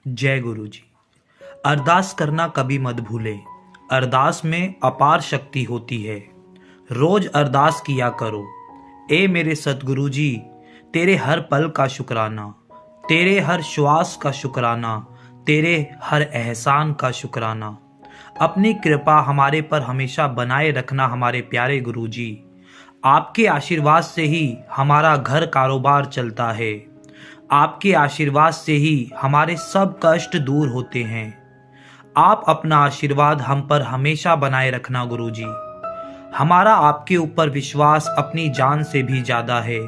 जय गुरु जी। अरदास करना कभी मत भूलें। अरदास में अपार शक्ति होती है। रोज अरदास किया करो। ए मेरे सतगुरु जी, तेरे हर पल का शुक्राना, तेरे हर श्वास का शुक्राना, तेरे हर एहसान का शुक्राना। अपनी कृपा हमारे पर हमेशा बनाए रखना हमारे प्यारे गुरु जी। आपके आशीर्वाद से ही हमारा घर कारोबार चलता है। आपके आशीर्वाद से ही हमारे सब कष्ट दूर होते हैं। आप अपना आशीर्वाद हम पर हमेशा बनाए रखना गुरु जी। हमारा आपके ऊपर विश्वास अपनी जान से भी ज़्यादा है।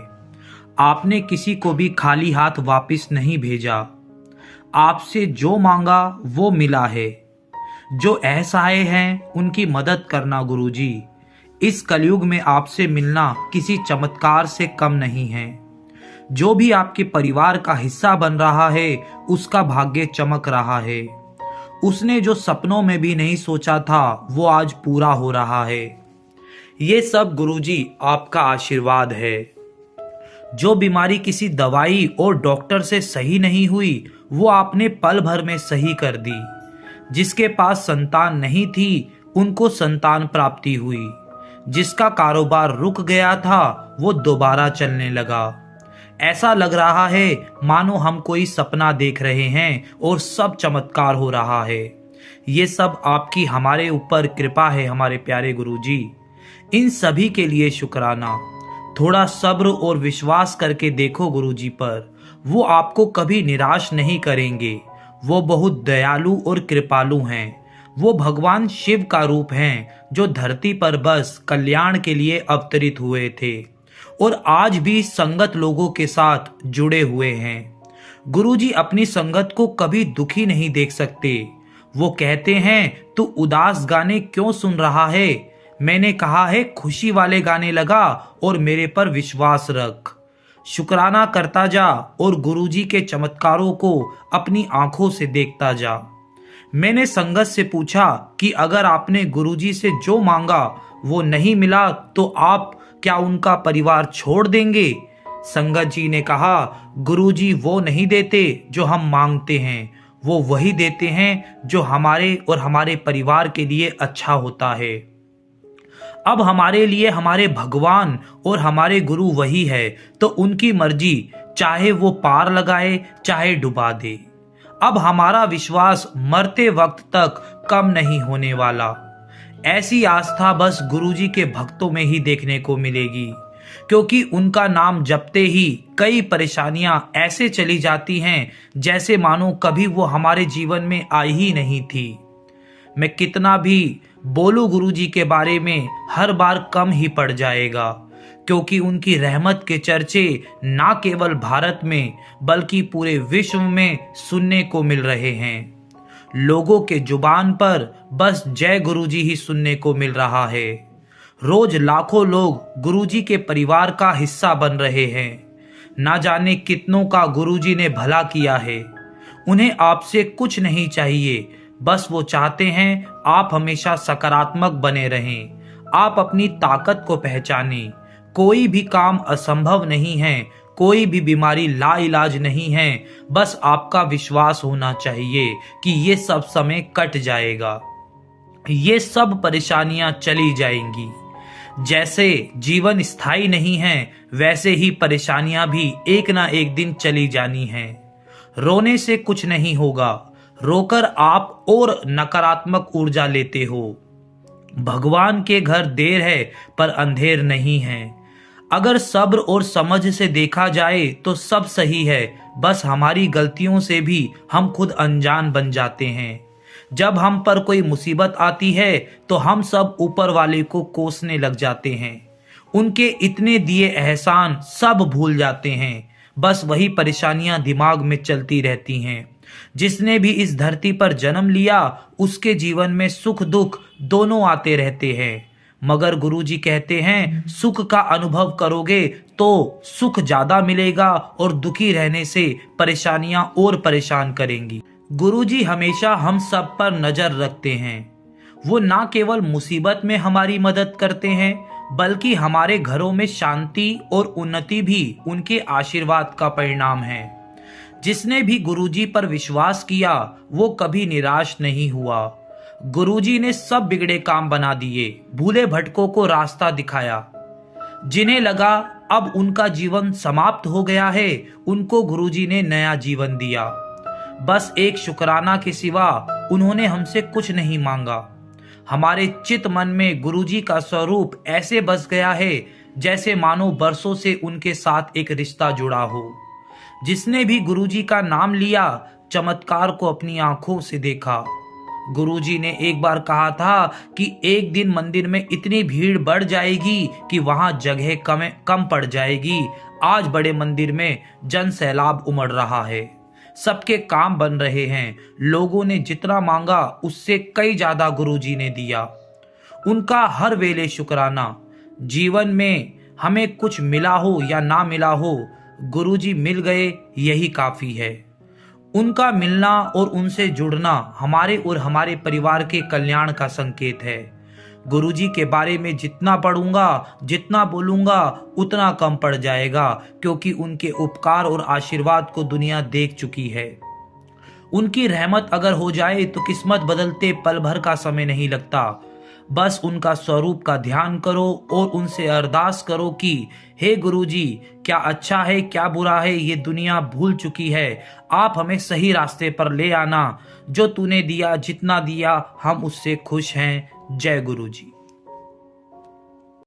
आपने किसी को भी खाली हाथ वापस नहीं भेजा। आपसे जो मांगा वो मिला है। जो असहाय हैं उनकी मदद करना गुरु जी। इस कलयुग में आपसे मिलना किसी चमत्कार से कम नहीं है। जो भी आपके परिवार का हिस्सा बन रहा है उसका भाग्य चमक रहा है। उसने जो सपनों में भी नहीं सोचा था वो आज पूरा हो रहा है। ये सब गुरुजी आपका आशीर्वाद है। जो बीमारी किसी दवाई और डॉक्टर से सही नहीं हुई वो आपने पल भर में सही कर दी। जिसके पास संतान नहीं थी उनको संतान प्राप्ति हुई। जिसका कारोबार रुक गया था वो दोबारा चलने लगा। ऐसा लग रहा है मानो हम कोई सपना देख रहे हैं और सब चमत्कार हो रहा है। ये सब आपकी हमारे ऊपर कृपा है हमारे प्यारे गुरुजी। इन सभी के लिए शुक्राना। थोड़ा सब्र और विश्वास करके देखो गुरुजी पर। वो आपको कभी निराश नहीं करेंगे। वो बहुत दयालु और कृपालु हैं। वो भगवान शिव का रूप हैं जो धरती पर बस कल्याण के लिए अवतरित हुए थे और आज भी संगत लोगों के साथ जुड़े हुए हैं। गुरुजी अपनी संगत को कभी दुखी नहीं देख सकते। वो कहते हैं तू उदास गाने क्यों सुन रहा है? मैंने कहा है खुशी वाले गाने लगा और मेरे पर विश्वास रख। शुक्राना करता जा और गुरुजी के चमत्कारों को अपनी आंखों से देखता जा। मैंने संगत से पूछा कि अगर आपने गुरुजी से जो मांगा वो नहीं मिला तो आप क्या उनका परिवार छोड़ देंगे? संगत जी ने कहा गुरुजी वो नहीं देते जो हम मांगते हैं, वो वही देते हैं जो हमारे और हमारे परिवार के लिए अच्छा होता है। अब हमारे लिए हमारे भगवान और हमारे गुरु वही है तो उनकी मर्जी, चाहे वो पार लगाए चाहे डुबा दे। अब हमारा विश्वास मरते वक्त तक कम नहीं होने वाला। ऐसी आस्था बस गुरुजी के भक्तों में ही देखने को मिलेगी, क्योंकि उनका नाम जपते ही कई परेशानियां ऐसे चली जाती हैं जैसे मानो कभी वो हमारे जीवन में आई ही नहीं थी। मैं कितना भी बोलूं गुरुजी के बारे में हर बार कम ही पड़ जाएगा, क्योंकि उनकी रहमत के चर्चे ना केवल भारत में बल्कि पूरे विश्व में सुनने को मिल रहे हैं। लोगों के जुबान पर बस जय गुरुजी ही सुनने को मिल रहा है। रोज लाखों लोग गुरुजी के परिवार का हिस्सा बन रहे हैं। ना जाने कितनों का गुरुजी ने भला किया है। उन्हें आपसे कुछ नहीं चाहिए, बस वो चाहते हैं आप हमेशा सकारात्मक बने रहें। आप अपनी ताकत को पहचानें। कोई भी काम असंभव नहीं है, कोई भी बीमारी लाइलाज नहीं है। बस आपका विश्वास होना चाहिए कि ये सब समय कट जाएगा। ये सब परेशानियां चली जाएंगी। जैसे जीवन स्थायी नहीं है वैसे ही परेशानियां भी एक ना एक दिन चली जानी हैं। रोने से कुछ नहीं होगा, रोकर आप और नकारात्मक ऊर्जा लेते हो। भगवान के घर देर है पर अंधेर नहीं है। अगर सब्र और समझ से देखा जाए तो सब सही है, बस हमारी गलतियों से भी हम खुद अनजान बन जाते हैं। जब हम पर कोई मुसीबत आती है तो हम सब ऊपर वाले को कोसने लग जाते हैं। उनके इतने दिए एहसान सब भूल जाते हैं। बस वही परेशानियां दिमाग में चलती रहती हैं। जिसने भी इस धरती पर जन्म लिया उसके जीवन में सुख दुख दोनों आते रहते हैं, मगर गुरुजी कहते हैं सुख का अनुभव करोगे तो सुख ज्यादा मिलेगा और दुखी रहने से परेशानियां और परेशान करेंगी। गुरुजी हमेशा हम सब पर नजर रखते हैं। वो ना केवल मुसीबत में हमारी मदद करते हैं बल्कि हमारे घरों में शांति और उन्नति भी उनके आशीर्वाद का परिणाम है। जिसने भी गुरुजी पर विश्वास किया वो कभी निराश नहीं हुआ। गुरुजी ने सब बिगड़े काम बना दिए, भूले भटकों को रास्ता दिखाया। जिन्हें लगा अब उनका जीवन समाप्त हो गया है, उनको गुरुजी ने नया जीवन दिया। बस एक शुक्राना के सिवा उन्होंने हमसे कुछ नहीं मांगा। हमारे चित मन में गुरुजी का स्वरूप ऐसे बस गया है जैसे मानो बरसों से उनके साथ एक रिश्ता जुड़ा हो। जिसने भी गुरुजी का नाम लिया, चमत्कार को अपनी आंखों से देखा। गुरुजी ने एक बार कहा था कि एक दिन मंदिर में इतनी भीड़ बढ़ जाएगी कि वहां जगह कम पड़ जाएगी। आज बड़े मंदिर में जन सैलाब उमड़ रहा है, सबके काम बन रहे हैं। लोगों ने जितना मांगा उससे कई ज्यादा गुरुजी ने दिया। उनका हर वेले शुक्राना। जीवन में हमें कुछ मिला हो या ना मिला हो, गुरुजी मिल गए यही काफी है। उनका मिलना और उनसे जुड़ना हमारे और हमारे परिवार के कल्याण का संकेत है। गुरुजी के बारे में जितना पढ़ूंगा, जितना बोलूंगा उतना कम पड़ जाएगा, क्योंकि उनके उपकार और आशीर्वाद को दुनिया देख चुकी है। उनकी रहमत अगर हो जाए तो किस्मत बदलते पल भर का समय नहीं लगता। बस उनका स्वरूप का ध्यान करो और उनसे अरदास करो कि हे गुरुजी, क्या अच्छा है क्या बुरा है ये दुनिया भूल चुकी है। आप हमें सही रास्ते पर ले आना। जो तूने दिया, जितना दिया, हम उससे खुश हैं। जय गुरुजी।